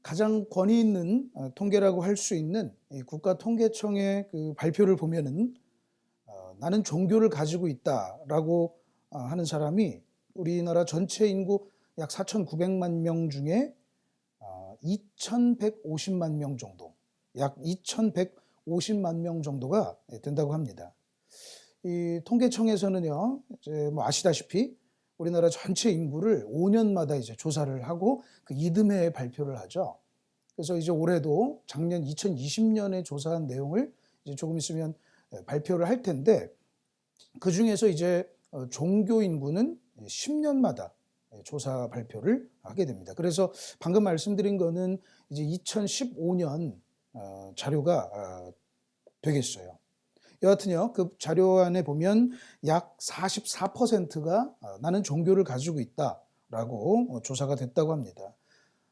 가장 권위 있는 통계라고 할 수 있는 이 국가통계청의 그 발표를 보면은 나는 종교를 가지고 있다라고 하는 사람이 우리나라 전체 인구 약 4,900만 명 중에 2,150만 명 정도, 약 2,150만 명 정도가 된다고 합니다. 이 통계청에서는요, 이제 뭐 아시다시피 우리나라 전체 인구를 5년마다 이제 조사를 하고 그 이듬해 발표를 하죠. 그래서 이제 올해도 작년 2020년에 조사한 내용을 이제 조금 있으면 발표를 할 텐데, 그 중에서 이제 종교 인구는 10년마다 조사 발표를 하게 됩니다. 그래서 방금 말씀드린 거는 이제 2015년 자료가 되겠어요. 여하튼요, 그 자료 안에 보면 약 44%가 나는 종교를 가지고 있다라고 조사가 됐다고 합니다.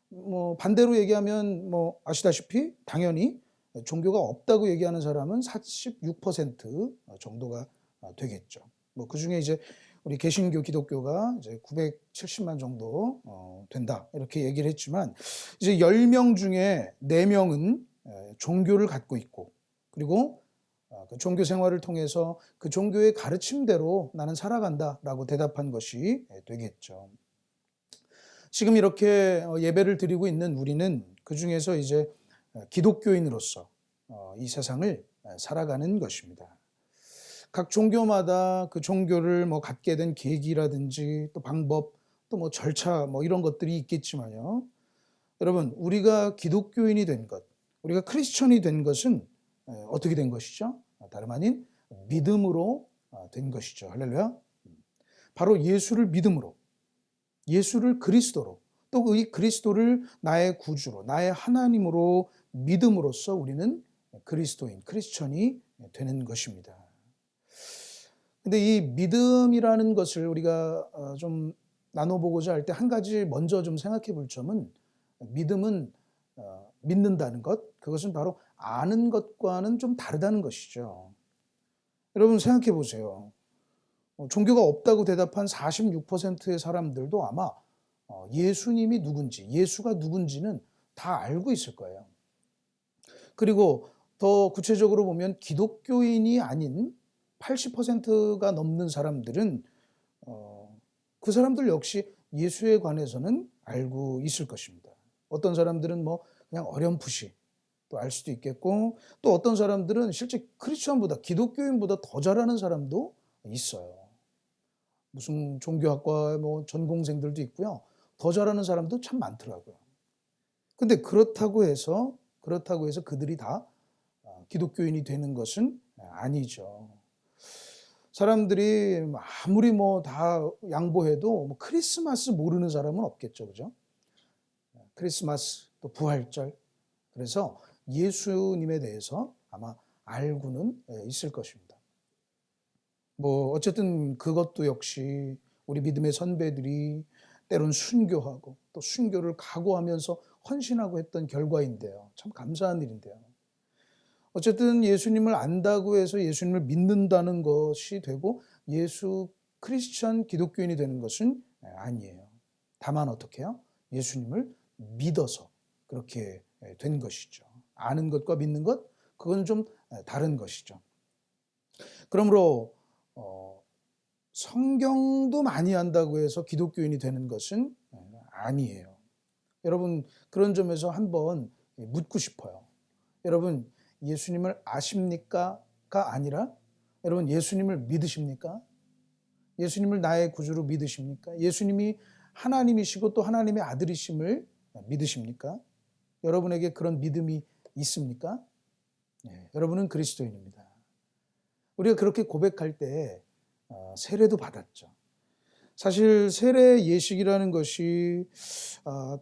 뭐 반대로 얘기하면 뭐 아시다시피 당연히 종교가 없다고 얘기하는 사람은 46% 정도가 되겠죠. 뭐 그 중에 이제 우리 개신교 기독교가 이제 970만 정도 된다 이렇게 얘기를 했지만, 이제 10명 중에 4명은 종교를 갖고 있고, 그리고 그 종교 생활을 통해서 그 종교의 가르침대로 나는 살아간다라고 대답한 것이 되겠죠. 지금 이렇게 예배를 드리고 있는 우리는 그 중에서 이제 기독교인으로서 이 세상을 살아가는 것입니다. 각 종교마다 그 종교를 뭐 갖게 된 계기라든지 또 방법, 또 뭐 절차 뭐 이런 것들이 있겠지만요. 여러분, 우리가 기독교인이 된 것, 우리가 크리스천이 된 것은 어떻게 된 것이죠? 다름 아닌 믿음으로 된 것이죠. 할렐루야. 바로 예수를 믿음으로, 예수를 그리스도로, 또 이 그리스도를 나의 구주로, 나의 하나님으로 믿음으로써 우리는 그리스도인, 크리스천이 되는 것입니다. 근데 이 믿음이라는 것을 우리가 좀 나눠보고자 할 때 한 가지 먼저 좀 생각해 볼 점은, 믿음은 믿는다는 것, 그것은 바로 아는 것과는 좀 다르다는 것이죠. 여러분 생각해 보세요. 종교가 없다고 대답한 46%의 사람들도 아마 예수님이 누군지, 예수가 누군지는 다 알고 있을 거예요. 그리고 더 구체적으로 보면 기독교인이 아닌 80%가 넘는 사람들은 그 사람들 역시 예수에 관해서는 알고 있을 것입니다. 어떤 사람들은 뭐 그냥 어렴풋이 또 알 수도 있겠고, 또 어떤 사람들은 실제 크리스천보다, 기독교인보다 더 잘하는 사람도 있어요. 무슨 종교학과 뭐 전공생들도 있고요. 더 잘하는 사람도 참 많더라고요. 근데 그렇다고 해서 그들이 다 기독교인이 되는 것은 아니죠. 사람들이 아무리 뭐 다 양보해도 뭐 크리스마스 모르는 사람은 없겠죠. 그죠? 크리스마스, 또 부활절. 그래서 예수님에 대해서 아마 알고는 있을 것입니다. 뭐 어쨌든 그것도 역시 우리 믿음의 선배들이 때론 순교하고 또 순교를 각오하면서 헌신하고 했던 결과인데요. 참 감사한 일인데요. 어쨌든 예수님을 안다고 해서 예수님을 믿는다는 것이 되고 예수 크리스천 기독교인이 되는 것은 아니에요. 다만 어떻게 해요? 예수님을 믿어서 그렇게 된 것이죠. 아는 것과 믿는 것, 그건 좀 다른 것이죠. 그러므로 성경도 많이 안다고 해서 기독교인이 되는 것은 아니에요. 여러분, 그런 점에서 한번 묻고 싶어요. 여러분, 예수님을 아십니까?가 아니라 여러분, 예수님을 믿으십니까? 예수님을 나의 구주로 믿으십니까? 예수님이 하나님이시고 또 하나님의 아들이심을 믿으십니까? 여러분에게 그런 믿음이 있습니까? 네, 여러분은 그리스도인입니다. 우리가 그렇게 고백할 때 세례도 받았죠. 사실 세례 예식이라는 것이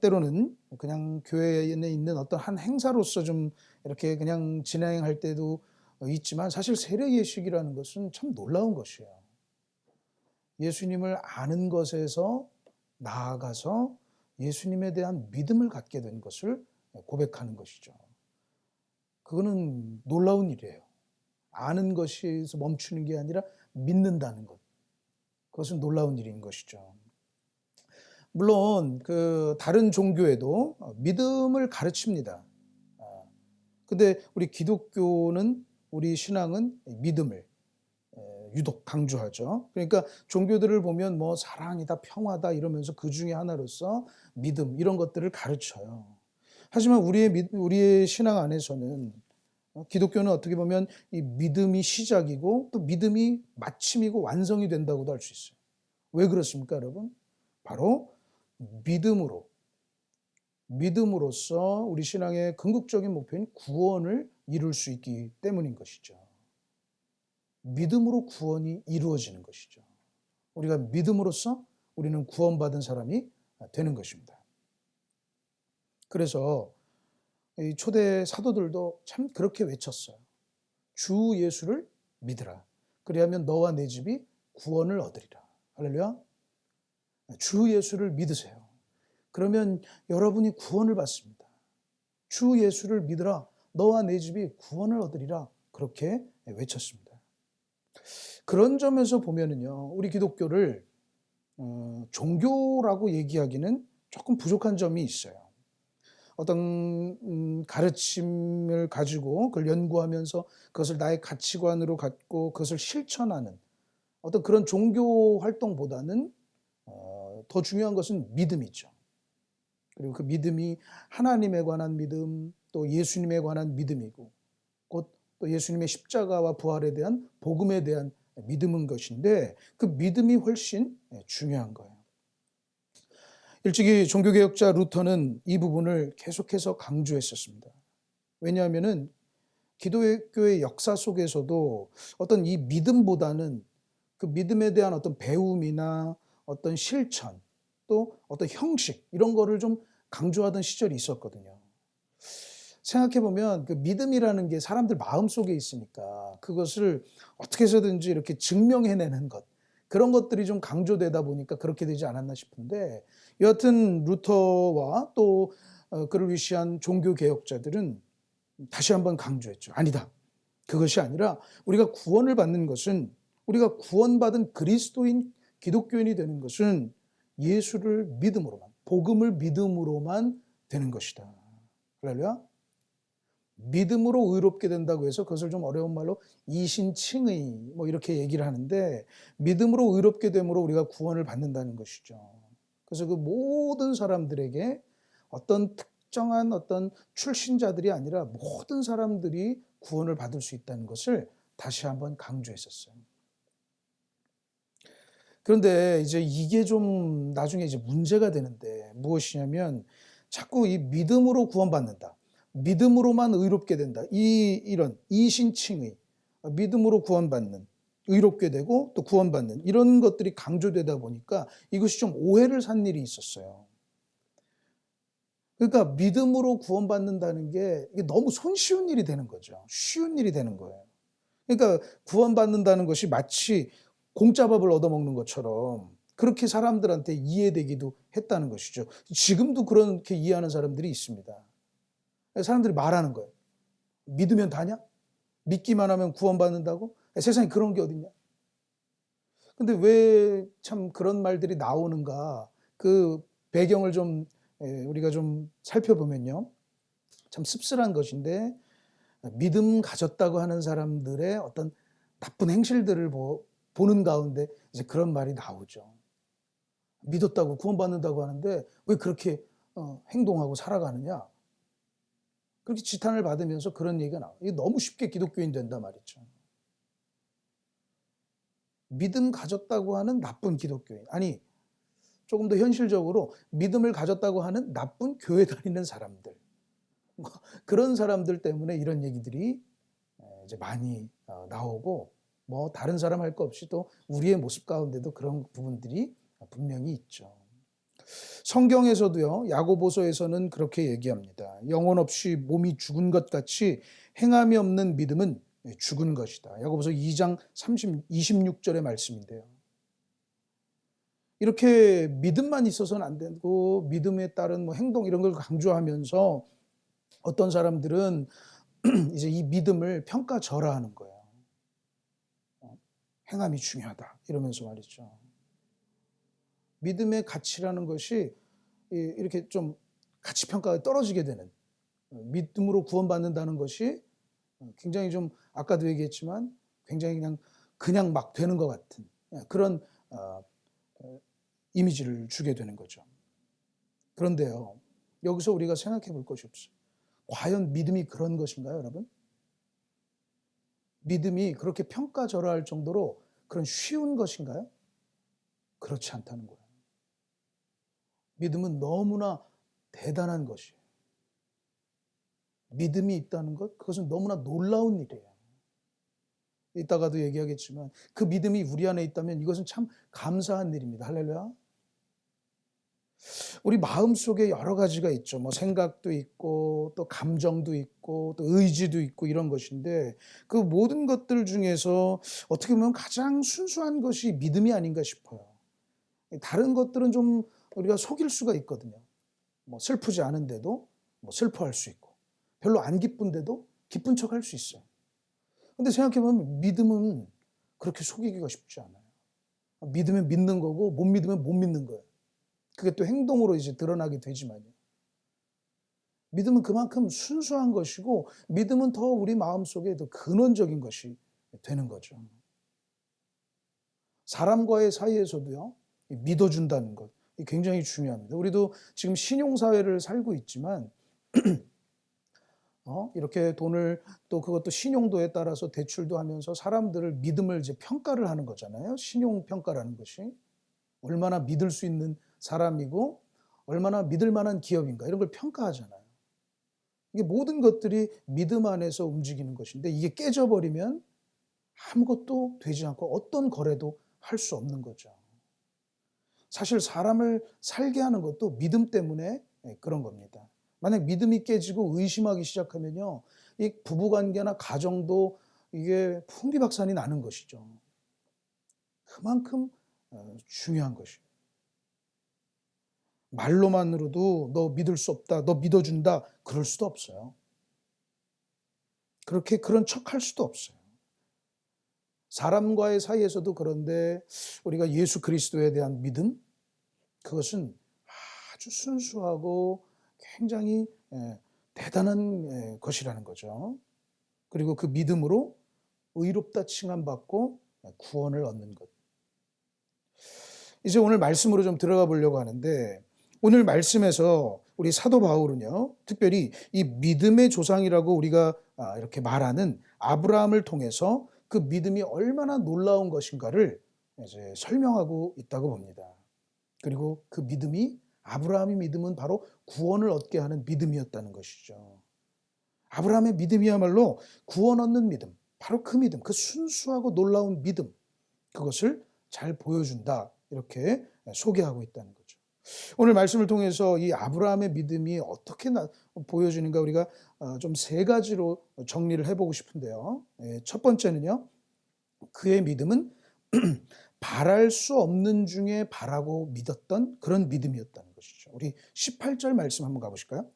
때로는 그냥 교회에 있는 어떤 한 행사로서 좀 이렇게 그냥 진행할 때도 있지만, 사실 세례 예식이라는 것은 참 놀라운 것이에요. 예수님을 아는 것에서 나아가서 예수님에 대한 믿음을 갖게 된 것을 고백하는 것이죠. 그거는 놀라운 일이에요. 아는 것에서 멈추는 게 아니라 믿는다는 것. 그것은 놀라운 일인 것이죠. 물론 그 다른 종교에도 믿음을 가르칩니다. 근데 우리 기독교는, 우리 신앙은 믿음을 유독 강조하죠. 그러니까 종교들을 보면 뭐 사랑이다, 평화다 이러면서 그 중에 하나로서 믿음 이런 것들을 가르쳐요. 하지만 우리의 신앙 안에서는 기독교는 어떻게 보면 이 믿음이 시작이고 또 믿음이 마침이고 완성이 된다고도 할 수 있어요. 왜 그렇습니까, 여러분? 바로 믿음으로써 우리 신앙의 궁극적인 목표인 구원을 이룰 수 있기 때문인 것이죠. 믿음으로 구원이 이루어지는 것이죠. 우리가 믿음으로써 우리는 구원받은 사람이 되는 것입니다. 그래서 이 초대 사도들도 참 그렇게 외쳤어요. 주 예수를 믿으라. 그리하면 너와 내 집이 구원을 얻으리라. 할렐루야. 주 예수를 믿으세요. 그러면 여러분이 구원을 받습니다. 주 예수를 믿으라. 너와 내 집이 구원을 얻으리라. 그렇게 외쳤습니다. 그런 점에서 보면은요, 우리 기독교를 종교라고 얘기하기는 조금 부족한 점이 있어요. 어떤 가르침을 가지고 그걸 연구하면서 그것을 나의 가치관으로 갖고 그것을 실천하는 어떤 그런 종교 활동보다는 더 중요한 것은 믿음이죠. 그리고 그 믿음이 하나님에 관한 믿음, 또 예수님에 관한 믿음이고 곧 또 예수님의 십자가와 부활에 대한 복음에 대한 믿음인 것인데 그 믿음이 훨씬 중요한 거예요. 일찍이 종교개혁자 루터는 이 부분을 계속해서 강조했었습니다. 왜냐하면은 기독교의 역사 속에서도 어떤 이 믿음보다는 그 믿음에 대한 어떤 배움이나 어떤 실천 또 어떤 형식 이런 거를 좀 강조하던 시절이 있었거든요. 생각해보면 그 믿음이라는 게 사람들 마음속에 있으니까 그것을 어떻게 해서든지 이렇게 증명해내는 것 그런 것들이 좀 강조되다 보니까 그렇게 되지 않았나 싶은데 여하튼 루터와 또 그를 위시한 종교개혁자들은 다시 한번 강조했죠. 아니다. 그것이 아니라 우리가 구원을 받는 것은 우리가 구원받은 그리스도인 기독교인이 되는 것은 예수를 믿음으로만 복음을 믿음으로만 되는 것이다. 할렐루야. 믿음으로 의롭게 된다고 해서 그것을 좀 어려운 말로 이신칭의 뭐 이렇게 얘기를 하는데 믿음으로 의롭게 됨으로 우리가 구원을 받는다는 것이죠. 그래서 그 모든 사람들에게 어떤 특정한 어떤 출신자들이 아니라 모든 사람들이 구원을 받을 수 있다는 것을 다시 한번 강조했었어요. 그런데 이제 이게 좀 나중에 이제 문제가 되는데 무엇이냐면 자꾸 이 믿음으로 구원받는다. 믿음으로만 의롭게 된다. 이런 이신칭의 믿음으로 구원받는 의롭게 되고 또 구원받는 이런 것들이 강조되다 보니까 이것이 좀 오해를 산 일이 있었어요. 그러니까 믿음으로 구원받는다는 게 이게 너무 손쉬운 일이 되는 거죠. 쉬운 일이 되는 거예요. 그러니까 구원받는다는 것이 마치 공짜밥을 얻어먹는 것처럼 그렇게 사람들한테 이해되기도 했다는 것이죠. 지금도 그렇게 이해하는 사람들이 있습니다. 사람들이 말하는 거예요. 믿으면 다냐? 믿기만 하면 구원받는다고? 세상에 그런 게 어딨냐? 근데 왜 참 그런 말들이 나오는가? 그 배경을 좀 우리가 좀 살펴보면요. 참 씁쓸한 것인데 믿음 가졌다고 하는 사람들의 어떤 나쁜 행실들을 보는 가운데 이제 그런 말이 나오죠. 믿었다고 구원받는다고 하는데 왜 그렇게 행동하고 살아가느냐? 그렇게 지탄을 받으면서 그런 얘기가 나와요. 이게 너무 쉽게 기독교인 된다 말이죠. 믿음 가졌다고 하는 나쁜 기독교인. 아니, 조금 더 현실적으로 믿음을 가졌다고 하는 나쁜 교회 다니는 사람들. 그런 사람들 때문에 이런 얘기들이 이제 많이 나오고 뭐 다른 사람 할 거 없이 또 우리의 모습 가운데도 그런 부분들이 분명히 있죠. 성경에서도요, 야고보서에서는 그렇게 얘기합니다. 영혼 없이 몸이 죽은 것 같이 행함이 없는 믿음은 죽은 것이다. 야고보서 2장 26절의 말씀인데요. 이렇게 믿음만 있어서는 안 되고 믿음에 따른 뭐 행동 이런 걸 강조하면서 어떤 사람들은 이제 이 믿음을 평가절하하는 거예요. 행함이 중요하다 이러면서 말이죠. 믿음의 가치라는 것이 이렇게 좀 가치 평가가 떨어지게 되는, 믿음으로 구원받는다는 것이 굉장히 좀 아까도 얘기했지만 굉장히 그냥 막 되는 것 같은 그런 이미지를 주게 되는 거죠. 그런데요, 여기서 우리가 생각해 볼 것이 없어요. 과연 믿음이 그런 것인가요, 여러분? 믿음이 그렇게 평가절하할 정도로 그런 쉬운 것인가요? 그렇지 않다는 거예요. 믿음은 너무나 대단한 것이에요. 믿음이 있다는 것, 그것은 너무나 놀라운 일이에요. 이따가도 얘기하겠지만 그 믿음이 우리 안에 있다면 이것은 참 감사한 일입니다. 할렐루야. 우리 마음속에 여러 가지가 있죠. 뭐 생각도 있고 또 감정도 있고 또 의지도 있고 이런 것인데 그 모든 것들 중에서 어떻게 보면 가장 순수한 것이 믿음이 아닌가 싶어요. 다른 것들은 좀 우리가 속일 수가 있거든요. 뭐 슬프지 않은데도 뭐 슬퍼할 수 있고 별로 안 기쁜데도 기쁜 척할 수 있어요. 근데 생각해보면 믿음은 그렇게 속이기가 쉽지 않아요. 믿으면 믿는 거고 못 믿으면 못 믿는 거예요. 그게 또 행동으로 이제 드러나게 되지만요. 믿음은 그만큼 순수한 것이고 믿음은 더 우리 마음속에 더 근원적인 것이 되는 거죠. 사람과의 사이에서도요, 믿어준다는 것 굉장히 중요합니다. 우리도 지금 신용사회를 살고 있지만 이렇게 돈을 또 그것도 신용도에 따라서 대출도 하면서 사람들을 믿음을 이제 평가를 하는 거잖아요. 신용평가라는 것이. 얼마나 믿을 수 있는 사람이고 얼마나 믿을 만한 기업인가 이런 걸 평가하잖아요. 이게 모든 것들이 믿음 안에서 움직이는 것인데 이게 깨져버리면 아무것도 되지 않고 어떤 거래도 할 수 없는 거죠. 사실 사람을 살게 하는 것도 믿음 때문에 그런 겁니다. 만약 믿음이 깨지고 의심하기 시작하면요, 이 부부관계나 가정도 이게 풍비박산이 나는 것이죠. 그만큼 중요한 것이에요. 말로만으로도 너 믿을 수 없다, 너 믿어준다 그럴 수도 없어요. 그렇게 그런 척할 수도 없어요. 사람과의 사이에서도 그런데 우리가 예수 그리스도에 대한 믿음, 그것은 아주 순수하고 굉장히 대단한 것이라는 거죠. 그리고 그 믿음으로 의롭다 칭함받고 구원을 얻는 것. 이제 오늘 말씀으로 좀 들어가 보려고 하는데 오늘 말씀에서 우리 사도 바울은요, 특별히 이 믿음의 조상이라고 우리가 이렇게 말하는 아브라함을 통해서 그 믿음이 얼마나 놀라운 것인가를 이제 설명하고 있다고 봅니다. 그리고 그 믿음이 아브라함의 믿음은 바로 구원을 얻게 하는 믿음이었다는 것이죠. 아브라함의 믿음이야말로 구원 얻는 믿음, 바로 그 믿음, 그 순수하고 놀라운 믿음, 그것을 잘 보여준다 이렇게 소개하고 있다는 거죠. 오늘 말씀을 통해서 이 아브라함의 믿음이 어떻게 보여지는가 우리가 좀 세 가지로 정리를 해보고 싶은데요. 첫 번째는요, 그의 믿음은 바랄 수 없는 중에 바라고 믿었던 그런 믿음이었다는 것이죠. 우리 18절 말씀 한번 가보실까요?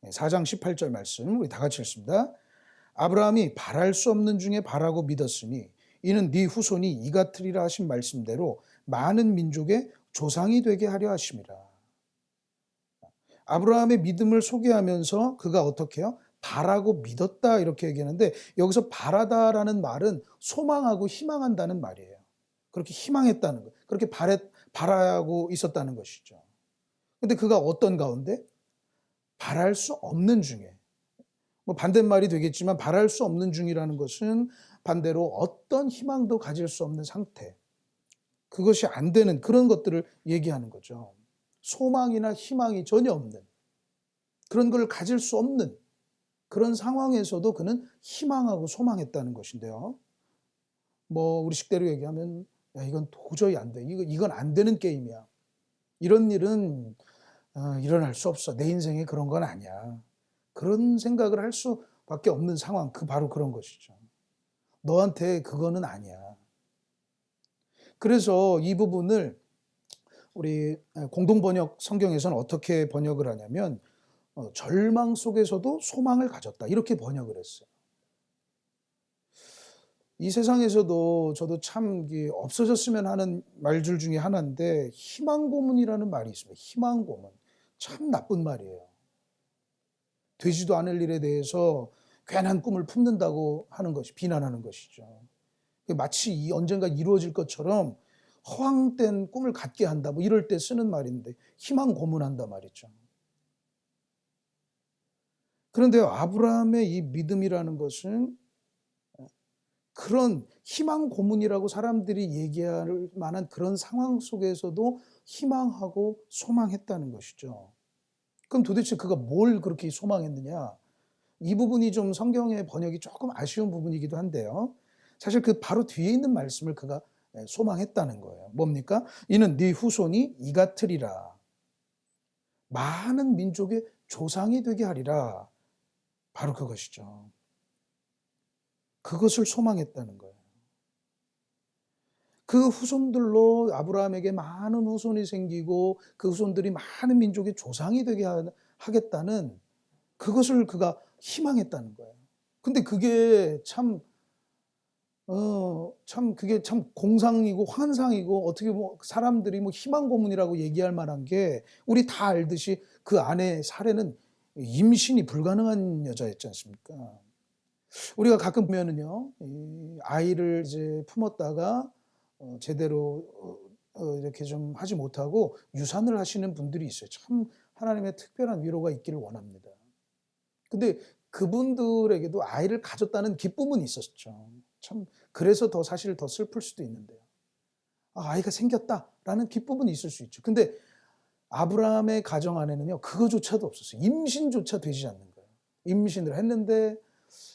4장 18절 말씀 우리 다 같이 읽습니다. 아브라함이 바랄 수 없는 중에 바라고 믿었으니 이는 네 후손이 이 같으리라 하신 말씀대로 많은 민족의 조상이 되게 하려 하심이라. 아브라함의 믿음을 소개하면서 그가 어떻게 해요? 바라고 믿었다 이렇게 얘기하는데 여기서 바라다라는 말은 소망하고 희망한다는 말이에요. 그렇게 희망했다는 거예요. 그렇게 바라고 있었다는 것이죠. 근데 그가 어떤 가운데? 바랄 수 없는 중에. 뭐 반대말이 되겠지만 바랄 수 없는 중이라는 것은 반대로 어떤 희망도 가질 수 없는 상태. 그것이 안 되는 그런 것들을 얘기하는 거죠. 소망이나 희망이 전혀 없는 그런 걸 가질 수 없는 그런 상황에서도 그는 희망하고 소망했다는 것인데요. 뭐 우리식대로 얘기하면 야, 이건 도저히 안 돼. 이건 안 되는 게임이야. 이런 일은 일어날 수 없어. 내 인생에 그런 건 아니야. 그런 생각을 할 수밖에 없는 상황. 바로 그런 것이죠. 너한테 그거는 아니야. 그래서 이 부분을 우리 공동번역 성경에서는 어떻게 번역을 하냐면 절망 속에서도 소망을 가졌다. 이렇게 번역을 했어요. 이 세상에서도 저도 참 이게 없어졌으면 하는 말들 중에 하나인데 희망 고문이라는 말이 있습니다. 희망 고문. 참 나쁜 말이에요. 되지도 않을 일에 대해서 괜한 꿈을 품는다고 하는 것이 비난하는 것이죠. 마치 언젠가 이루어질 것처럼 허황된 꿈을 갖게 한다. 뭐 이럴 때 쓰는 말인데 희망 고문한다 말이죠. 그런데 아브라함의 이 믿음이라는 것은 그런 희망 고문이라고 사람들이 얘기할 만한 그런 상황 속에서도 희망하고 소망했다는 것이죠. 그럼 도대체 그가 뭘 그렇게 소망했느냐? 이 부분이 좀 성경의 번역이 조금 아쉬운 부분이기도 한데요. 사실 그 바로 뒤에 있는 말씀을 그가 소망했다는 거예요. 뭡니까? 이는 네 후손이 이 같으리라. 많은 민족의 조상이 되게 하리라. 바로 그것이죠. 그것을 소망했다는 거예요. 그 후손들로 아브라함에게 많은 후손이 생기고 그 후손들이 많은 민족의 조상이 되게 하겠다는 그것을 그가 희망했다는 거예요. 근데 그게 그게 참 공상이고 환상이고 어떻게 뭐 사람들이 뭐 희망 고문이라고 얘기할 만한 게 우리 다 알듯이 그 아내 사례는 임신이 불가능한 여자였지 않습니까? 우리가 가끔 보면은요, 이 아이를 이제 품었다가 제대로 이렇게 좀 하지 못하고 유산을 하시는 분들이 있어요. 참 하나님의 특별한 위로가 있기를 원합니다. 근데 그분들에게도 아이를 가졌다는 기쁨은 있었죠. 참 그래서 더 사실 더 슬플 수도 있는데요. 아이가 생겼다라는 기쁨은 있을 수 있죠. 근데 아브라함의 가정 안에는요, 그거조차도 없었어요. 임신조차 되지 않는 거예요. 임신을 했는데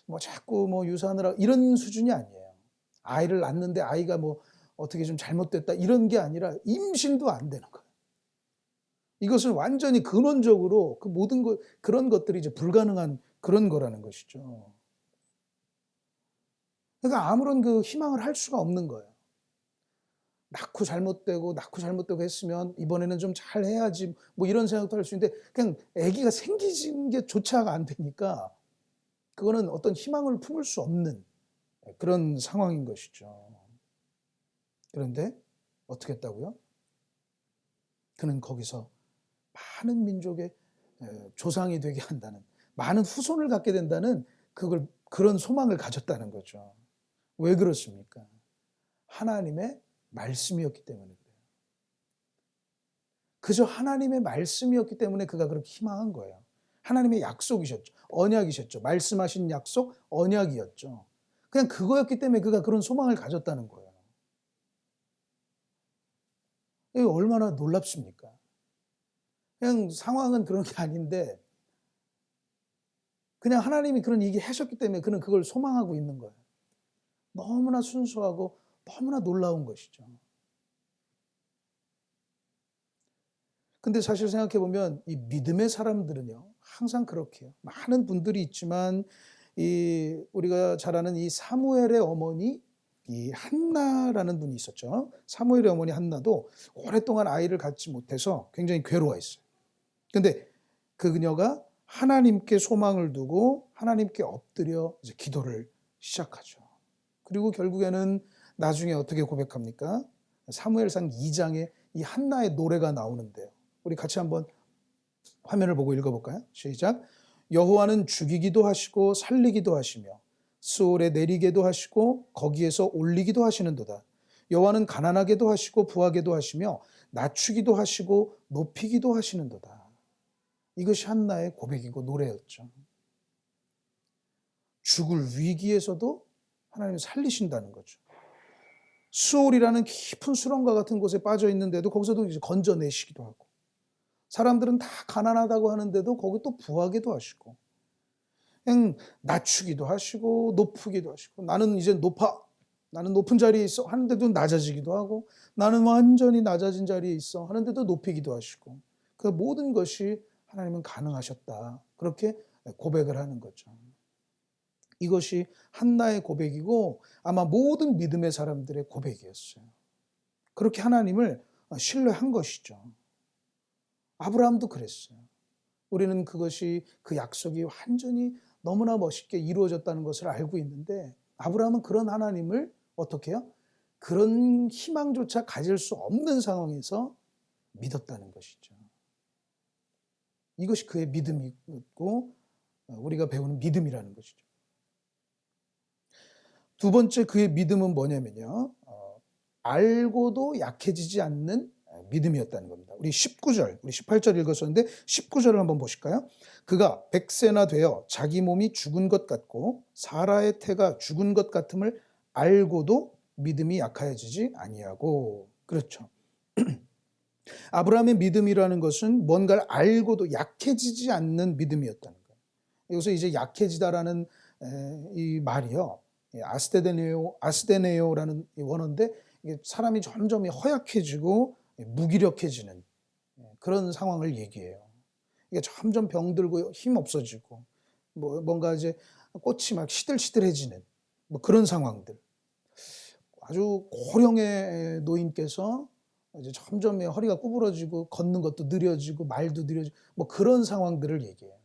뭐 자꾸 뭐 유산을 이런 수준이 아니에요. 아이를 낳는데 아이가 뭐 어떻게 좀 잘못됐다 이런 게 아니라 임신도 안 되는 거예요. 이것은 완전히 근원적으로 그 모든 것 그런 것들이 이제 불가능한 그런 거라는 것이죠. 그러니까 아무런 그 희망을 할 수가 없는 거예요. 낳고 잘못되고 했으면 이번에는 좀 잘 해야지 뭐 이런 생각도 할 수 있는데 그냥 아기가 생기는 게 조차가 안 되니까 그거는 어떤 희망을 품을 수 없는 그런 상황인 것이죠. 그런데 어떻게 했다고요? 그는 거기서 많은 민족의 조상이 되게 한다는, 많은 후손을 갖게 된다는 그런 소망을 가졌다는 거죠. 왜 그렇습니까? 하나님의 말씀이었기 때문에 그래요. 그저 하나님의 말씀이었기 때문에 그가 그렇게 희망한 거예요. 하나님의 약속이셨죠. 언약이셨죠. 말씀하신 약속, 언약이었죠. 그냥 그거였기 때문에 그가 그런 소망을 가졌다는 거예요. 이게 얼마나 놀랍습니까? 그냥 상황은 그런 게 아닌데 그냥 하나님이 그런 얘기 하셨기 때문에 그는 그걸 소망하고 있는 거예요. 너무나 순수하고 너무나 놀라운 것이죠. 근데 사실 생각해 보면 이 믿음의 사람들은요, 항상 그렇게 해요. 많은 분들이 있지만 우리가 잘 아는 이 사무엘의 어머니 이 한나라는 분이 있었죠. 사무엘의 어머니 한나도 오랫동안 아이를 갖지 못해서 굉장히 괴로워했어요. 근데 그 그녀가 하나님께 소망을 두고 하나님께 엎드려 이제 기도를 시작하죠. 그리고 결국에는 나중에 어떻게 고백합니까? 사무엘상 2장에 이 한나의 노래가 나오는데요. 우리 같이 한번 화면을 보고 읽어볼까요? 시작. 여호와는 죽이기도 하시고 살리기도 하시며 스올에 내리게도 하시고 거기에서 올리기도 하시는도다. 여호와는 가난하게도 하시고 부하게도 하시며 낮추기도 하시고 높이기도 하시는도다. 이것이 한나의 고백이고 노래였죠. 죽을 위기에서도 하나님이 살리신다는 거죠. 수올이라는 깊은 수렁과 같은 곳에 빠져 있는데도 거기서도 이제 건져내시기도 하고, 사람들은 다 가난하다고 하는데도 거기 또 부하게도 하시고, 그냥 낮추기도 하시고 높이기도 하시고, 나는 이제 나는 높은 자리에 있어 하는데도 낮아지기도 하고, 나는 완전히 낮아진 자리에 있어 하는데도 높이기도 하시고, 그 모든 것이 하나님은 가능하셨다. 그렇게 고백을 하는 거죠. 이것이 한나의 고백이고 아마 모든 믿음의 사람들의 고백이었어요. 그렇게 하나님을 신뢰한 것이죠. 아브라함도 그랬어요. 우리는 그것이 그 약속이 완전히 너무나 멋있게 이루어졌다는 것을 알고 있는데 아브라함은 그런 하나님을 어떻게 해요? 그런 희망조차 가질 수 없는 상황에서 믿었다는 것이죠. 이것이 그의 믿음이고 우리가 배우는 믿음이라는 것이죠. 두 번째 그의 믿음은 뭐냐면요. 알고도 약해지지 않는 믿음이었다는 겁니다. 우리 19절, 우리 18절 읽었었는데 19절을 한번 보실까요? 그가 100세나 되어 자기 몸이 죽은 것 같고 사라의 태가 죽은 것 같음을 알고도 믿음이 약해지지 아니하고. 그렇죠. 아브라함의 믿음이라는 것은 뭔가를 알고도 약해지지 않는 믿음이었다는 거예요. 여기서 이제 약해지다라는 이 말이요. 아스데네오라는 원어인데 이게 사람이 점점 허약해지고 무기력해지는 그런 상황을 얘기해요. 이게 점점 병들고 힘 없어지고 뭔가 이제 꽃이 막 시들시들해지는 그런 상황들. 아주 고령의 노인께서 이제 점점 허리가 구부러지고 걷는 것도 느려지고 말도 느려지고 그런 상황들을 얘기해요.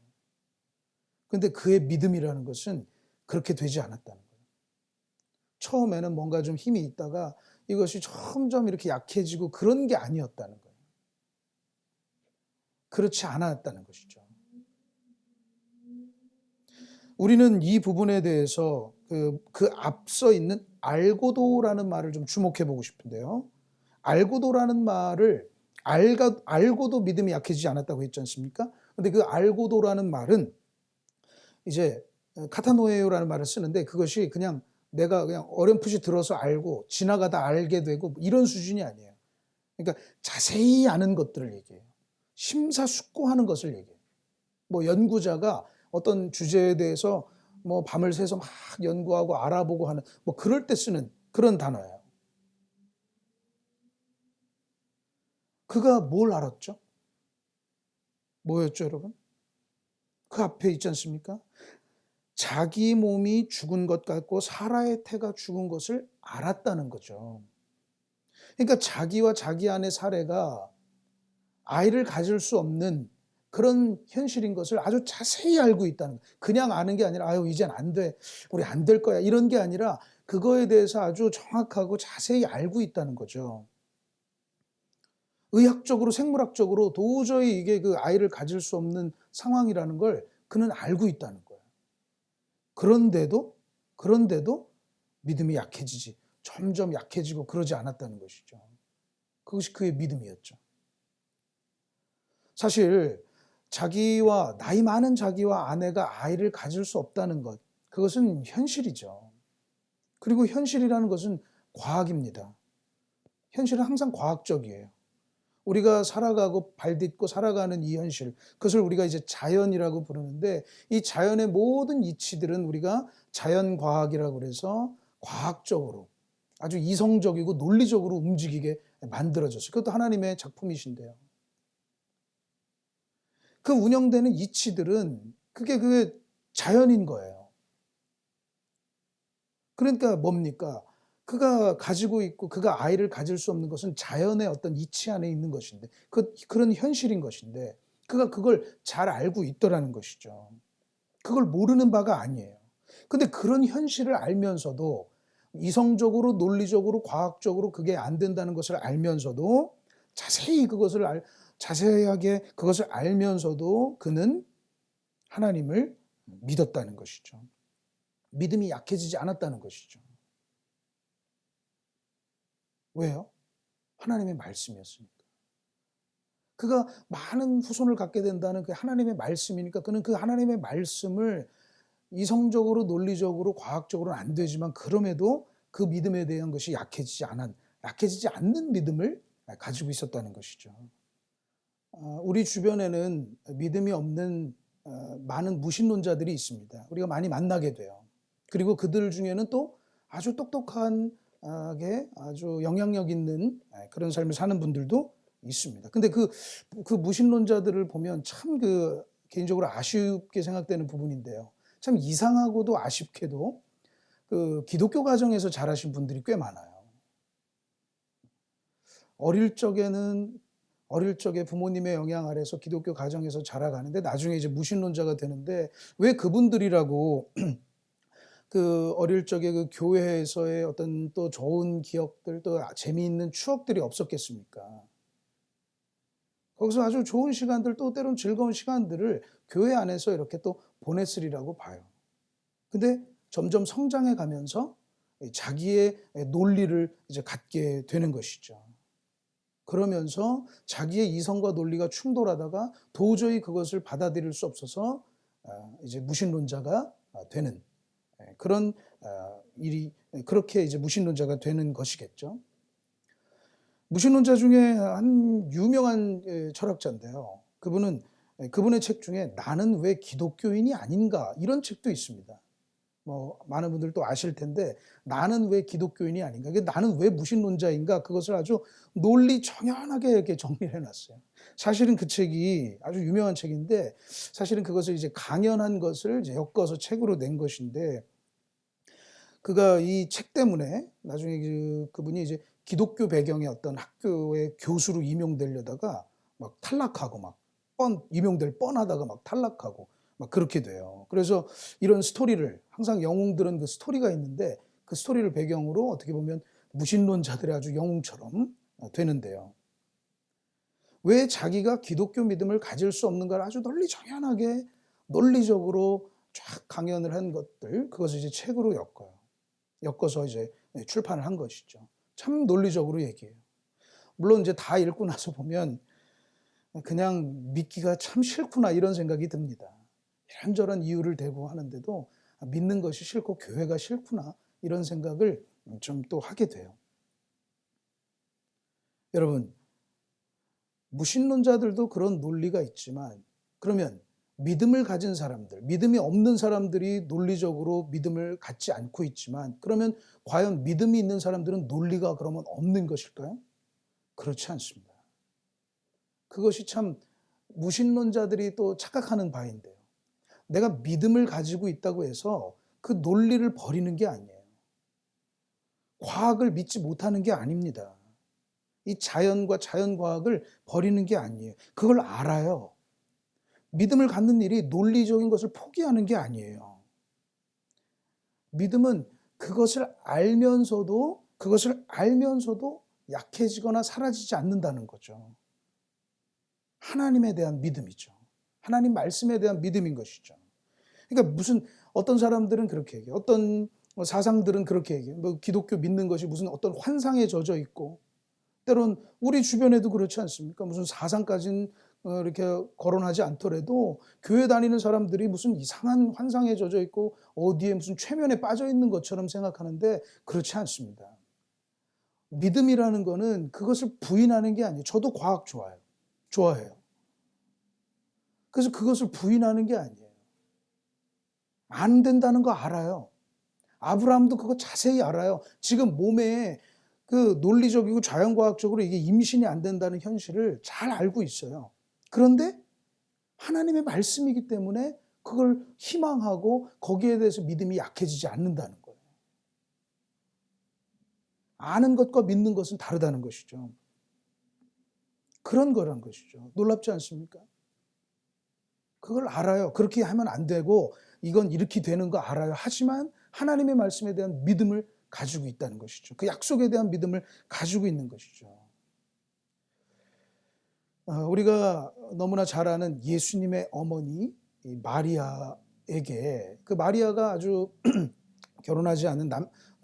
근데 그의 믿음이라는 것은 그렇게 되지 않았다는 거예요. 처음에는 뭔가 좀 힘이 있다가 이것이 점점 이렇게 약해지고 그런 게 아니었다는 거예요. 그렇지 않았다는 것이죠. 우리는 이 부분에 대해서 그 앞서 있는 알고도라는 말을 좀 주목해 보고 싶은데요. 알고도라는 말을 알고도 믿음이 약해지지 않았다고 했지 않습니까? 근데 그 알고도라는 말은 이제 카타노에요라는 말을 쓰는데 그것이 그냥 내가 그냥 어렴풋이 들어서 알고 지나가다 알게 되고 이런 수준이 아니에요. 그러니까 자세히 아는 것들을 얘기해요. 심사숙고하는 것을 얘기해요. 연구자가 어떤 주제에 대해서 밤을 새서 막 연구하고 알아보고 하는 그럴 때 쓰는 그런 단어예요. 그가 뭘 알았죠? 뭐였죠, 여러분? 그 앞에 있지 않습니까? 자기 몸이 죽은 것 같고 사라의 태가 죽은 것을 알았다는 거죠. 그러니까 자기와 자기 안의 사례가 아이를 가질 수 없는 그런 현실인 것을 아주 자세히 알고 있다는 거예요. 그냥 아는 게 아니라 아유 이젠 안 돼. 우리 안 될 거야. 이런 게 아니라 그거에 대해서 아주 정확하고 자세히 알고 있다는 거죠. 의학적으로 생물학적으로 도저히 이게 그 아이를 가질 수 없는 상황이라는 걸 그는 알고 있다는 거예요. 그런데도 믿음이 약해지지. 점점 약해지고 그러지 않았다는 것이죠. 그것이 그의 믿음이었죠. 사실 나이 많은 자기와 아내가 아이를 가질 수 없다는 것, 그것은 현실이죠. 그리고 현실이라는 것은 과학입니다. 현실은 항상 과학적이에요. 우리가 살아가고 발딛고 살아가는 이 현실, 그것을 우리가 이제 자연이라고 부르는데 이 자연의 모든 이치들은 우리가 자연과학이라고 그래서 과학적으로 아주 이성적이고 논리적으로 움직이게 만들어졌어요. 그것도 하나님의 작품이신데요. 그 운영되는 이치들은 그게 자연인 거예요. 그러니까 뭡니까? 그가 가지고 있고 그가 아이를 가질 수 없는 것은 자연의 어떤 이치 안에 있는 것인데 그런 현실인 것인데 그가 그걸 잘 알고 있더라는 것이죠. 그걸 모르는 바가 아니에요. 근데 그런 현실을 알면서도 이성적으로 논리적으로 과학적으로 그게 안 된다는 것을 알면서도 자세하게 그것을 알면서도 그는 하나님을 믿었다는 것이죠. 믿음이 약해지지 않았다는 것이죠. 왜요? 하나님의 말씀이었으니까. 그가 많은 후손을 갖게 된다는 그 하나님의 말씀이니까 그는 그 하나님의 말씀을 이성적으로 논리적으로 과학적으로는 안 되지만 그럼에도 그 믿음에 대한 것이 약해지지 않는 믿음을 가지고 있었다는 것이죠. 우리 주변에는 믿음이 없는 많은 무신론자들이 있습니다. 우리가 많이 만나게 돼요. 그리고 그들 중에는 또 아주 똑똑하게 아주 영향력 있는 그런 삶을 사는 분들도 있습니다. 근데 그 무신론자들을 보면 참 개인적으로 아쉽게 생각되는 부분인데요. 참 이상하고도 아쉽게도 그 기독교 가정에서 자라신 분들이 꽤 많아요. 어릴 적에 부모님의 영향 아래서 기독교 가정에서 자라가는데 나중에 이제 무신론자가 되는데 왜 그분들이라고 그 어릴 적에 그 교회에서의 어떤 또 좋은 기억들, 또 재미있는 추억들이 없었겠습니까? 거기서 아주 좋은 시간들, 또 때론 즐거운 시간들을 교회 안에서 이렇게 또 보냈으리라고 봐요. 근데 점점 성장해 가면서 자기의 논리를 이제 갖게 되는 것이죠. 그러면서 자기의 이성과 논리가 충돌하다가 도저히 그것을 받아들일 수 없어서 이제 무신론자가 되는 그런 일이, 그렇게 이제 무신론자가 되는 것이겠죠. 무신론자 중에 한 유명한 철학자인데요. 그분의 책 중에 나는 왜 기독교인이 아닌가, 이런 책도 있습니다. 뭐 많은 분들도 아실 텐데, 나는 왜 기독교인이 아닌가, 나는 왜 무신론자인가, 그것을 아주 논리 정연하게 이렇게 정리를 해놨어요. 사실은 그 책이 아주 유명한 책인데, 사실은 그것을 이제 강연한 것을 이제 엮어서 책으로 낸 것인데, 그가 이 책 때문에 나중에 그분이 이제 기독교 배경의 어떤 학교의 교수로 임용되려다가 막 탈락하고, 임용될 뻔하다가 막 탈락하고 막 그렇게 돼요. 그래서 이런 스토리를, 항상 영웅들은 그 스토리가 있는데, 그 스토리를 배경으로 어떻게 보면 무신론자들의 아주 영웅처럼 되는데요. 왜 자기가 기독교 믿음을 가질 수 없는가를 아주 논리정연하게 논리적으로 쫙 강연을 한 것들, 그것을 이제 책으로 엮어서 이제 출판을 한 것이죠. 참 논리적으로 얘기해요. 물론 이제 다 읽고 나서 보면 그냥 믿기가 참 싫구나, 이런 생각이 듭니다. 이런저런 이유를 대고 하는데도 믿는 것이 싫고 교회가 싫구나, 이런 생각을 좀 또 하게 돼요. 여러분, 무신론자들도 그런 논리가 있지만, 그러면 믿음을 가진 사람들, 믿음이 없는 사람들이 논리적으로 믿음을 갖지 않고 있지만, 그러면 과연 믿음이 있는 사람들은 논리가 그러면 없는 것일까요? 그렇지 않습니다. 그것이 참 무신론자들이 또 착각하는 바인데요. 내가 믿음을 가지고 있다고 해서 그 논리를 버리는 게 아니에요. 과학을 믿지 못하는 게 아닙니다. 이 자연과 자연과학을 버리는 게 아니에요. 그걸 알아요. 믿음을 갖는 일이 논리적인 것을 포기하는 게 아니에요. 믿음은 그것을 알면서도 약해지거나 사라지지 않는다는 거죠. 하나님에 대한 믿음이죠. 하나님 말씀에 대한 믿음인 것이죠. 그러니까 어떤 사람들은 그렇게 얘기해요. 어떤 사상들은 그렇게 얘기해요. 뭐 기독교 믿는 것이 무슨 어떤 환상에 젖어 있고, 때론 우리 주변에도 그렇지 않습니까? 무슨 사상까지는 이렇게 거론하지 않더라도 교회 다니는 사람들이 무슨 이상한 환상에 젖어 있고 어디에 무슨 최면에 빠져 있는 것처럼 생각하는데, 그렇지 않습니다. 믿음이라는 거는 그것을 부인하는 게 아니에요. 저도 과학 좋아해요. 그래서 그것을 부인하는 게 아니에요. 안 된다는 거 알아요. 아브라함도 그거 자세히 알아요. 지금 몸에 그 논리적이고 자연과학적으로 이게 임신이 안 된다는 현실을 잘 알고 있어요. 그런데 하나님의 말씀이기 때문에 그걸 희망하고 거기에 대해서 믿음이 약해지지 않는다는 거예요. 아는 것과 믿는 것은 다르다는 것이죠. 그런 거란 것이죠. 놀랍지 않습니까? 그걸 알아요. 그렇게 하면 안 되고 이건 이렇게 되는 거 알아요. 하지만 하나님의 말씀에 대한 믿음을 가지고 있다는 것이죠. 그 약속에 대한 믿음을 가지고 있는 것이죠. 우리가 너무나 잘 아는 예수님의 어머니 마리아에게, 그 마리아가 아주 결혼하지 않은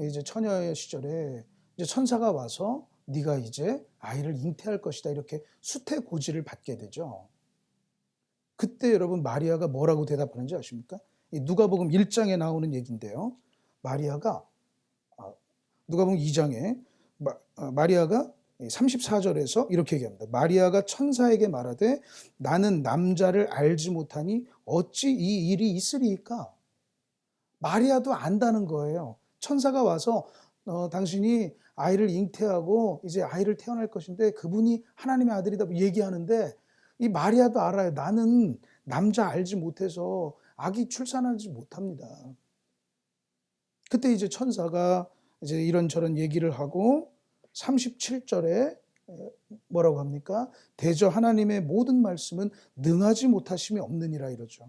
이제 처녀의 시절에 이제 천사가 와서 네가 이제 아이를 잉태할 것이다, 이렇게 수태고지를 받게 되죠. 그때 여러분 마리아가 뭐라고 대답하는지 아십니까? 누가복음 1장에 나오는 얘기인데요. 누가복음 2장에 마리아가 34절에서 이렇게 얘기합니다. 마리아가 천사에게 말하되 나는 남자를 알지 못하니 어찌 이 일이 있으리이까? 마리아도 안다는 거예요. 천사가 와서 당신이 아이를 잉태하고 이제 아이를 태어날 것인데 그분이 하나님의 아들이다 얘기하는데, 이 마리아도 알아요. 나는 남자 알지 못해서 아기 출산하지 못합니다. 그때 이제 천사가 이제 이런저런 얘기를 하고 37절에 뭐라고 합니까? 대저 하나님의 모든 말씀은 능하지 못하심이 없느니라 이러죠.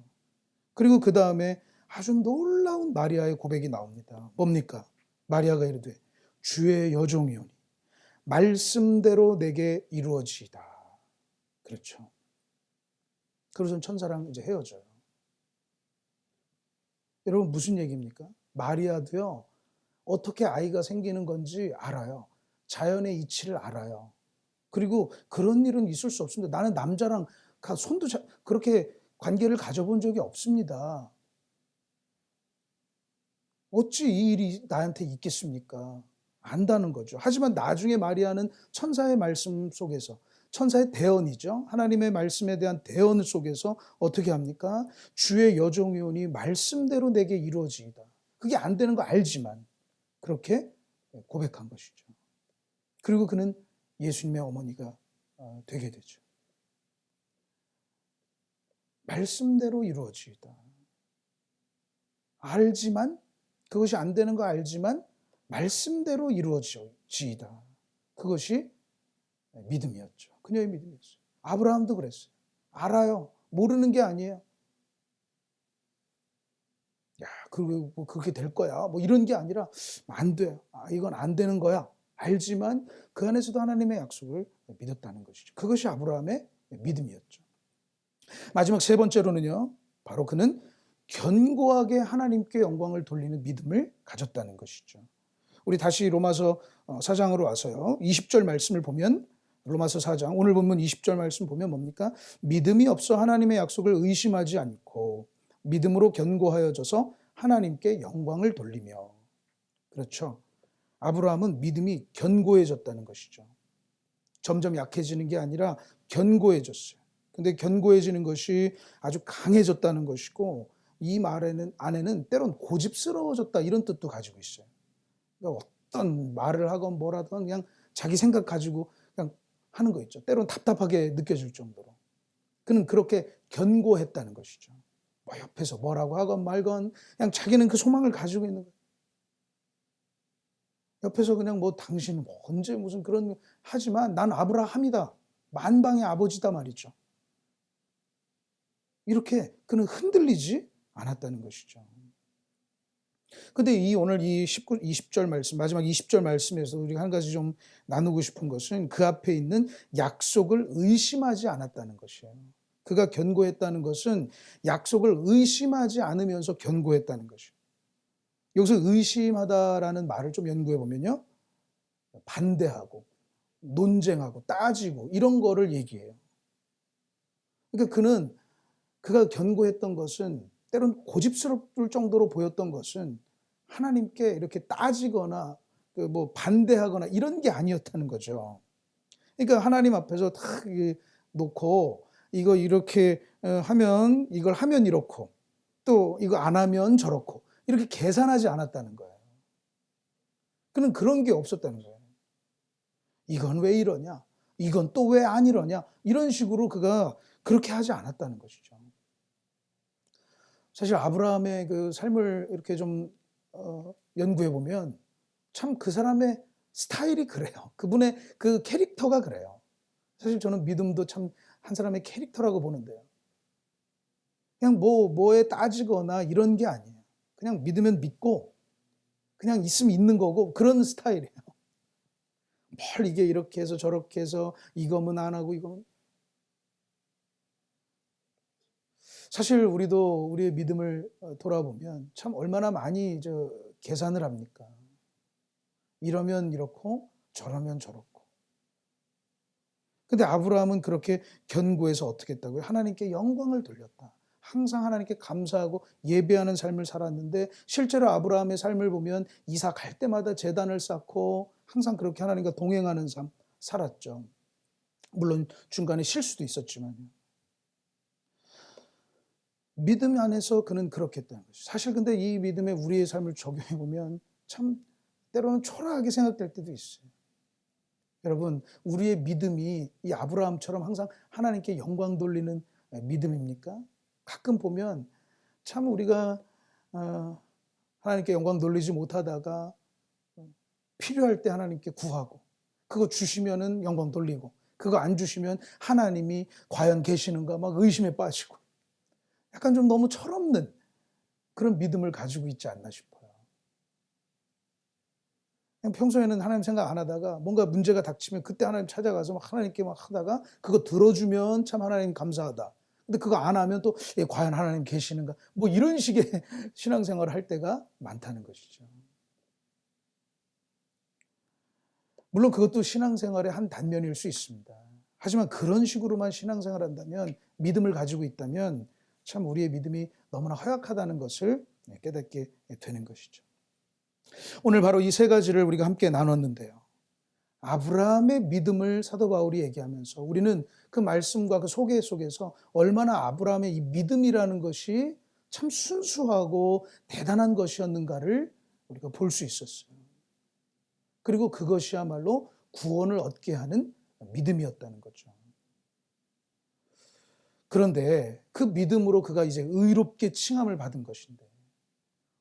그리고 그 다음에 아주 놀라운 마리아의 고백이 나옵니다. 뭡니까? 마리아가 이르되 주의 여종이오니 말씀대로 내게 이루어지이다. 그렇죠. 그래서 천사랑 이제 헤어져요. 여러분 무슨 얘기입니까? 마리아도요, 어떻게 아이가 생기는 건지 알아요. 자연의 이치를 알아요. 그리고 그런 일은 있을 수 없습니다. 나는 남자랑 손도 그렇게 관계를 가져본 적이 없습니다. 어찌 이 일이 나한테 있겠습니까? 안다는 거죠. 하지만 나중에 마리아는 천사의 말씀 속에서, 천사의 대언이죠. 하나님의 말씀에 대한 대언 속에서 어떻게 합니까? 주의 여종이오니 말씀대로 내게 이루어지이다. 그게 안 되는 거 알지만 그렇게 고백한 것이죠. 그리고 그는 예수님의 어머니가 되게 되죠. 말씀대로 이루어지이다. 알지만, 그것이 안 되는 거 알지만 말씀대로 이루어지이다. 그것이 믿음이었죠. 그녀의 믿음이었어요. 아브라함도 그랬어요. 알아요. 모르는 게 아니에요. 야, 그렇게 될 거야. 뭐 이런 게 아니라 안 돼. 이건 안 되는 거야. 알지만 그 안에서도 하나님의 약속을 믿었다는 것이죠. 그것이 아브라함의 믿음이었죠. 마지막 세 번째로는요, 바로 그는 견고하게 하나님께 영광을 돌리는 믿음을 가졌다는 것이죠. 우리 다시 로마서 4장으로 와서요, 20절 말씀을 보면, 로마서 4장 오늘 본문 20절 말씀 보면 뭡니까? 믿음이 없어 하나님의 약속을 의심하지 않고 믿음으로 견고하여져서 하나님께 영광을 돌리며. 그렇죠. 아브라함은 믿음이 견고해졌다는 것이죠. 점점 약해지는 게 아니라 견고해졌어요. 근데 견고해지는 것이 아주 강해졌다는 것이고, 이 안에는 때론 고집스러워졌다 이런 뜻도 가지고 있어요. 그러니까 어떤 말을 하건 뭐라든 그냥 자기 생각 가지고 그냥 하는 거 있죠. 때론 답답하게 느껴질 정도로. 그는 그렇게 견고했다는 것이죠. 뭐 옆에서 뭐라고 하건 말건 그냥 자기는 그 소망을 가지고 있는 거예요. 옆에서 그냥 뭐 당신 언제 무슨 그런 하지만 난 아브라함이다. 만방의 아버지다 말이죠. 이렇게 그는 흔들리지 않았다는 것이죠. 근데 오늘 이 20절 말씀, 마지막 20절 말씀에서 우리가 한 가지 좀 나누고 싶은 것은 그 앞에 있는 약속을 의심하지 않았다는 것이에요. 그가 견고했다는 것은 약속을 의심하지 않으면서 견고했다는 것이에요. 여기서 의심하다라는 말을 좀 연구해 보면요, 반대하고 논쟁하고 따지고 이런 거를 얘기해요. 그러니까 그가 견고했던 것은, 때론 고집스러울 정도로 보였던 것은 하나님께 이렇게 따지거나 뭐 반대하거나 이런 게 아니었다는 거죠. 그러니까 하나님 앞에서 딱 놓고 이거 이렇게 하면, 이걸 하면 이렇고 또 이거 안 하면 저렇고 이렇게 계산하지 않았다는 거예요. 그는 그런 게 없었다는 거예요. 이건 왜 이러냐? 이건 또 왜 안 이러냐? 이런 식으로 그가 그렇게 하지 않았다는 것이죠. 사실 아브라함의 그 삶을 이렇게 좀 연구해 보면 참 그 사람의 스타일이 그래요. 그분의 그 캐릭터가 그래요. 사실 저는 믿음도 참 한 사람의 캐릭터라고 보는데요. 그냥 뭐에 따지거나 이런 게 아니에요. 그냥 믿으면 믿고 그냥 있으면 있는 거고 그런 스타일이에요. 뭘 이게 이렇게 해서 저렇게 해서 이거면 안 하고 이거면. 사실 우리도 우리의 믿음을 돌아보면 참 얼마나 많이 계산을 합니까? 이러면 이렇고 저러면 저렇고. 근데 아브라함은 그렇게 견고해서 어떻게 했다고요? 하나님께 영광을 돌렸다. 항상 하나님께 감사하고 예배하는 삶을 살았는데, 실제로 아브라함의 삶을 보면 이사 갈 때마다 제단을 쌓고 항상 그렇게 하나님과 동행하는 삶 살았죠. 물론 중간에 실수도 있었지만요. 믿음 안에서 그는 그렇게 했다는 거죠. 사실 근데 이 믿음에 우리의 삶을 적용해 보면 참 때로는 초라하게 생각될 때도 있어요. 여러분, 우리의 믿음이 이 아브라함처럼 항상 하나님께 영광 돌리는 믿음입니까? 가끔 보면 참 우리가 하나님께 영광 돌리지 못하다가 필요할 때 하나님께 구하고, 그거 주시면은 영광 돌리고, 그거 안 주시면 하나님이 과연 계시는가 막 의심에 빠지고, 약간 좀 너무 철없는 그런 믿음을 가지고 있지 않나 싶어요. 그냥 평소에는 하나님 생각 안 하다가 뭔가 문제가 닥치면 그때 하나님 찾아가서 막 하나님께 막 하다가 그거 들어주면 참 하나님 감사하다. 근데 그거 안 하면 또 과연 하나님 계시는가? 뭐 이런 식의 신앙생활을 할 때가 많다는 것이죠. 물론 그것도 신앙생활의 한 단면일 수 있습니다. 하지만 그런 식으로만 신앙생활을 한다면, 믿음을 가지고 있다면 참 우리의 믿음이 너무나 허약하다는 것을 깨닫게 되는 것이죠. 오늘 바로 이 세 가지를 우리가 함께 나눴는데요. 아브라함의 믿음을 사도 바울이 얘기하면서 우리는 그 말씀과 그 소개 속에서 얼마나 아브라함의 이 믿음이라는 것이 참 순수하고 대단한 것이었는가를 우리가 볼 수 있었어요. 그리고 그것이야말로 구원을 얻게 하는 믿음이었다는 거죠. 그런데 그 믿음으로 그가 이제 의롭게 칭함을 받은 것인데,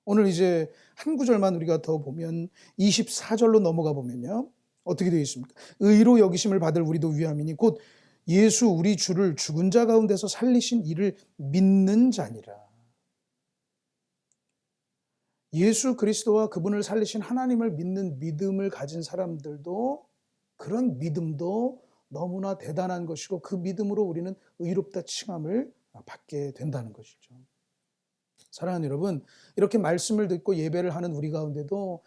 오늘 이제 한 구절만 우리가 더 보면 24절로 넘어가 보면요. 어떻게 되어 있습니까? 의로 여기심을 받을 우리도 위함이니 곧 예수 우리 주를 죽은 자 가운데서 살리신 이를 믿는 자니라. 예수 그리스도와 그분을 살리신 하나님을 믿는 믿음을 가진 사람들도 그런 믿음도 너무나 대단한 것이고 그 믿음으로 우리는 의롭다 칭함을 받게 된다는 것이죠. 사랑하는 여러분, 이렇게 말씀을 듣고 예배를 하는 우리 가운데도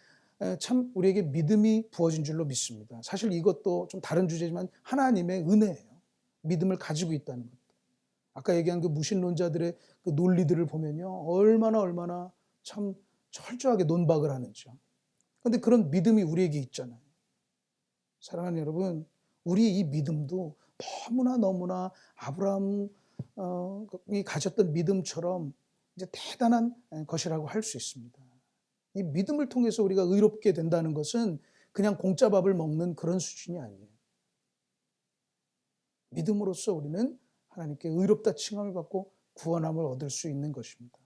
참 우리에게 믿음이 부어진 줄로 믿습니다. 사실 이것도 좀 다른 주제지만 하나님의 은혜예요. 믿음을 가지고 있다는 것. 아까 얘기한 그 무신론자들의 그 논리들을 보면요, 얼마나 참 철저하게 논박을 하는지요. 그런데 그런 믿음이 우리에게 있잖아요. 사랑하는 여러분, 우리 이 믿음도 너무나 아브라함이 가졌던 믿음처럼 이제 대단한 것이라고 할 수 있습니다. 이 믿음을 통해서 우리가 의롭게 된다는 것은 그냥 공짜 밥을 먹는 그런 수준이 아니에요. 믿음으로써 우리는 하나님께 의롭다 칭함을 받고 구원함을 얻을 수 있는 것입니다.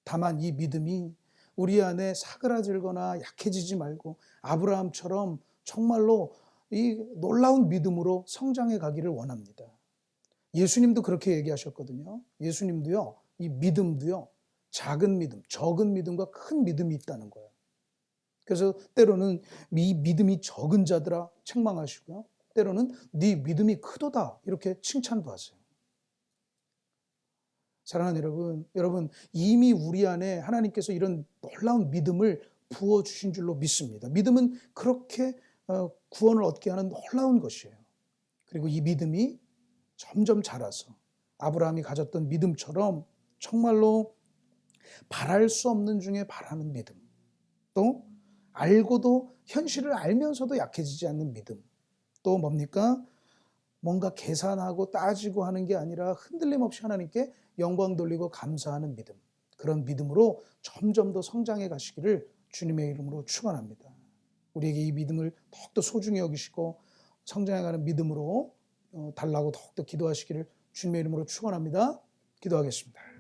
다만 이 믿음이 우리 안에 사그라들거나 약해지지 말고 아브라함처럼 정말로 이 놀라운 믿음으로 성장해 가기를 원합니다. 예수님도 그렇게 얘기하셨거든요. 예수님도요, 이 믿음도요, 작은 믿음, 적은 믿음과 큰 믿음이 있다는 거예요. 그래서 때로는 이 믿음이 적은 자들아 책망하시고요, 때로는 네 믿음이 크도다 이렇게 칭찬도 하세요. 사랑하는 여러분 이미 우리 안에 하나님께서 이런 놀라운 믿음을 부어주신 줄로 믿습니다. 믿음은 그렇게 구원을 얻게 하는 놀라운 것이에요. 그리고 이 믿음이 점점 자라서 아브라함이 가졌던 믿음처럼 정말로 바랄 수 없는 중에 바라는 믿음, 또 알고도 현실을 알면서도 약해지지 않는 믿음, 또 뭡니까? 뭔가 계산하고 따지고 하는 게 아니라 흔들림 없이 하나님께 영광 돌리고 감사하는 믿음, 그런 믿음으로 점점 더 성장해 가시기를 주님의 이름으로 축원합니다. 우리에게 이 믿음을 더욱더 소중히 여기시고 성장해가는 믿음으로 달라고 더욱더 기도하시기를 주님의 이름으로 축원합니다. 기도하겠습니다.